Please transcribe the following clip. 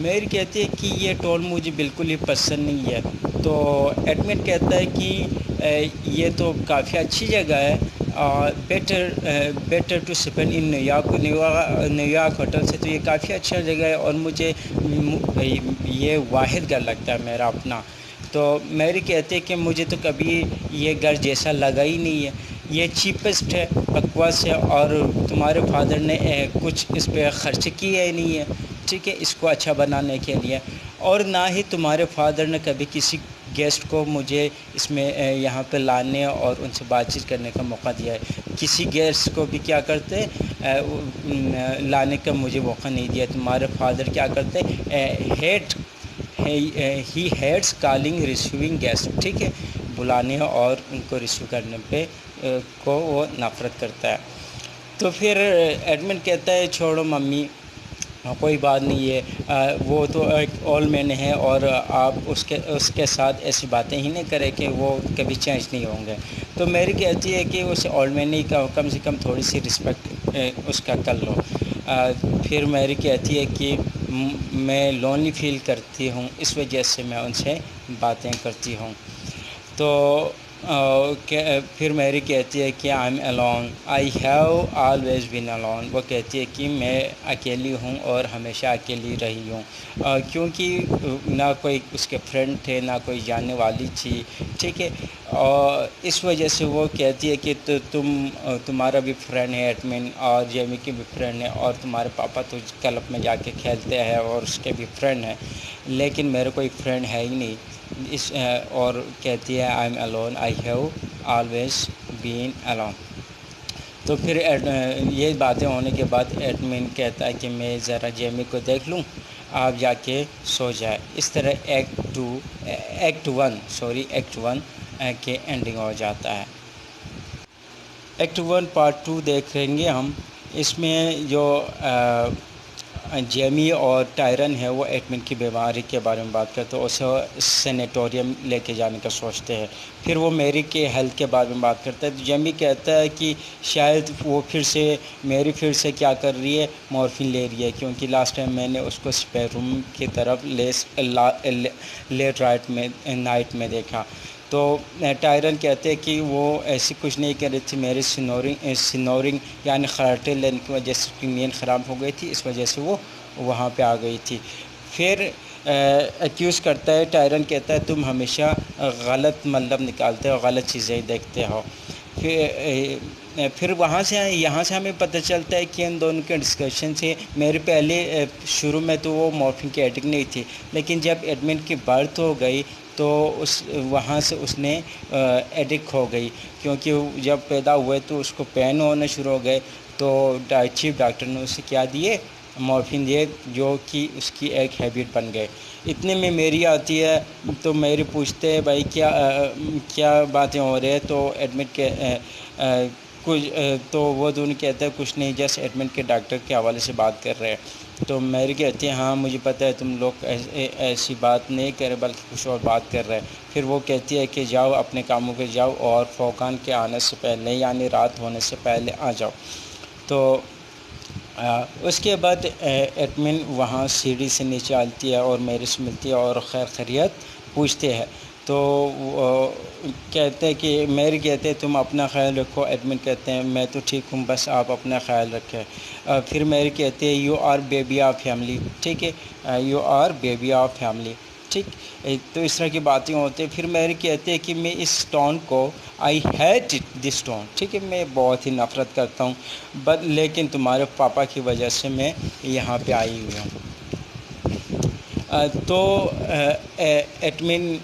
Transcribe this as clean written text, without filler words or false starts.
میری کہتی ہے کہ یہ ٹول مجھے بالکل ہی پسند نہیں ہے. تو ایڈمن کہتا ہے کہ یہ تو کافی اچھی جگہ ہے, better to spend in New York hotel سے, تو یہ کافی اچھا جگہ ہے اور مجھے یہ واحد گھر لگتا ہے میرا اپنا. تو میری کہتے کہ مجھے تو کبھی یہ گھر جیسا لگا ہی نہیں ہے, یہ چیپسٹ ہے, بکواس ہے, اور تمہارے فادر نے کچھ اس پہ خرچ کیا ہی نہیں ہے, ٹھیک ہے, اس کو اچھا بنانے کے لیے. اور نہ ہی تمہارے فادر نے کبھی کسی گیسٹ کو مجھے اس میں یہاں پہ لانے اور ان سے بات چیت کرنے کا موقع دیا ہے. کسی گیسٹ کو بھی کیا کرتے لانے کا مجھے موقع نہیں دیا. تمہارے فادر کیا کرتے ہی ہیٹس کالنگ ریسیونگ گیسٹ, ٹھیک ہے, بلانے اور ان کو ریسیو کرنے پہ کو وہ نفرت کرتا ہے. تو پھر ایڈمن کہتا ہے چھوڑو ممی, کوئی بات نہیں ہے, وہ تو ایک اولڈ مین ہے اور آپ اس کے ساتھ ایسی باتیں ہی نہیں کریں کہ وہ کبھی چینج نہیں ہوں گے. تو میری کہتی ہے کہ اسے اولڈ مین ہی کا کم سے کم تھوڑی سی رسپیکٹ اس کا کر لو. پھر میری کہتی ہے کہ میں لونلی فیل کرتی ہوں, اس وجہ سے میں ان سے باتیں کرتی ہوں. تو پھر میری کہتی ہے کہ I am alone, I have always been alone. وہ کہتی ہے کہ میں اکیلی ہوں اور ہمیشہ اکیلی رہی ہوں, کیونکہ نہ کوئی اس کے فرینڈ تھے, نہ کوئی جاننے والی تھی, ٹھیک ہے. اور اس وجہ سے وہ کہتی ہے کہ تمہارا بھی فرینڈ ہے ایڈمن, اور جیمی کی بھی فرینڈ ہے, اور تمہارے پاپا تو کلب میں جا کے کھیلتے ہیں اور اس کے بھی فرینڈ ہیں, لیکن میرے کوئی فرینڈ ہے ہی نہیں. اور کہتی ہے I am alone, I have always been alone. تو پھر یہ باتیں ہونے کے بعد ایڈمن کہتا ہے کہ میں ذرا جیمی کو دیکھ لوں, آپ جا کے سو جائے. اس طرح ایکٹ ون کے اینڈنگ ہو جاتا ہے. ایکٹ 1 پارٹ 2 دیکھیں گے ہم. اس میں جو جیمی اور ٹائرن ہے وہ ایڈمن کی بیماری کے بارے میں بات کرتے ہیں, اسے سینیٹوریم لے کے جانے کا سوچتے ہیں. پھر وہ میری کے ہیلتھ کے بارے میں بات کرتا ہے. تو جیمی کہتا ہے کہ شاید وہ میری پھر سے کیا کر رہی ہے, مورفین لے رہی ہے, کیونکہ لاسٹ ٹائم میں نے اس کو اسپیئر روم کی طرف لیٹ نائٹ میں دیکھا. تو ٹائرن کہتے ہیں کہ وہ ایسی کچھ نہیں کر رہی تھی, میری سنورنگ یعنی خراٹے لینے کی وجہ سے اس کی نیند خراب ہو گئی تھی, اس وجہ سے وہ وہاں پہ آ گئی تھی. پھر ایکیوز کرتا ہے, ٹائرن کہتا ہے تم ہمیشہ غلط مطلب نکالتے ہو, غلط چیزیں دیکھتے ہو. پھر وہاں سے یہاں سے ہمیں پتہ چلتا ہے کہ ان دونوں کے ڈسکشن سے میرے پہلے شروع میں تو وہ مورفین کی ایڈکٹ نہیں تھی, لیکن جب ایڈمن کی برتھ ہو گئی تو وہاں سے اس نے ایڈکٹ ہو گئی, کیونکہ جب پیدا ہوئے تو اس کو پین ہونے شروع ہو گئے. تو چیف ڈاکٹر نے اسے کیا دیے, مورفین دیے, جو کہ اس کی ایک ہیبٹ بن گئے. اتنے میں میری آتی ہے, تو میری پوچھتے ہیں بھائی کیا باتیں ہو رہی ہیں. تو ایڈمٹ کے کچھ تو وہ دونوں کہتے ہیں کچھ نہیں, جسٹ ایڈمٹ کے ڈاکٹر کے حوالے سے بات کر رہے ہیں. تو میری کہتی ہے ہاں مجھے پتہ ہے تم لوگ ایسی بات نہیں کر رہے بلکہ کچھ اور بات کر رہے ہیں. پھر وہ کہتی ہے کہ جاؤ اپنے کاموں پہ جاؤ اور فوقان کے آنے سے پہلے یعنی رات ہونے سے پہلے آ جاؤ. تو اس کے بعد ایڈمن وہاں سیڑھی سے نیچے آتی ہے اور میرے سے ملتی ہے اور خیر خیریت پوچھتے ہیں. تو کہتے ہیں کہ میری کہتے ہیں تم اپنا خیال رکھو. ایڈمن کہتے ہیں میں تو ٹھیک ہوں, بس آپ اپنا خیال رکھیں. پھر میری کہتے ہیں you are baby of family, ٹھیک ہے, you are baby of family, ٹھیک. تو اس طرح کی باتیں ہوتی ہیں. پھر میری کہتے ہیں کہ میں اس ٹون کو آئی ہیٹ دس ٹون, ٹھیک ہے, میں بہت ہی نفرت کرتا ہوں, لیکن تمہارے پاپا کی وجہ سے میں یہاں پہ آئی ہوئی ہوں. تو ایڈمن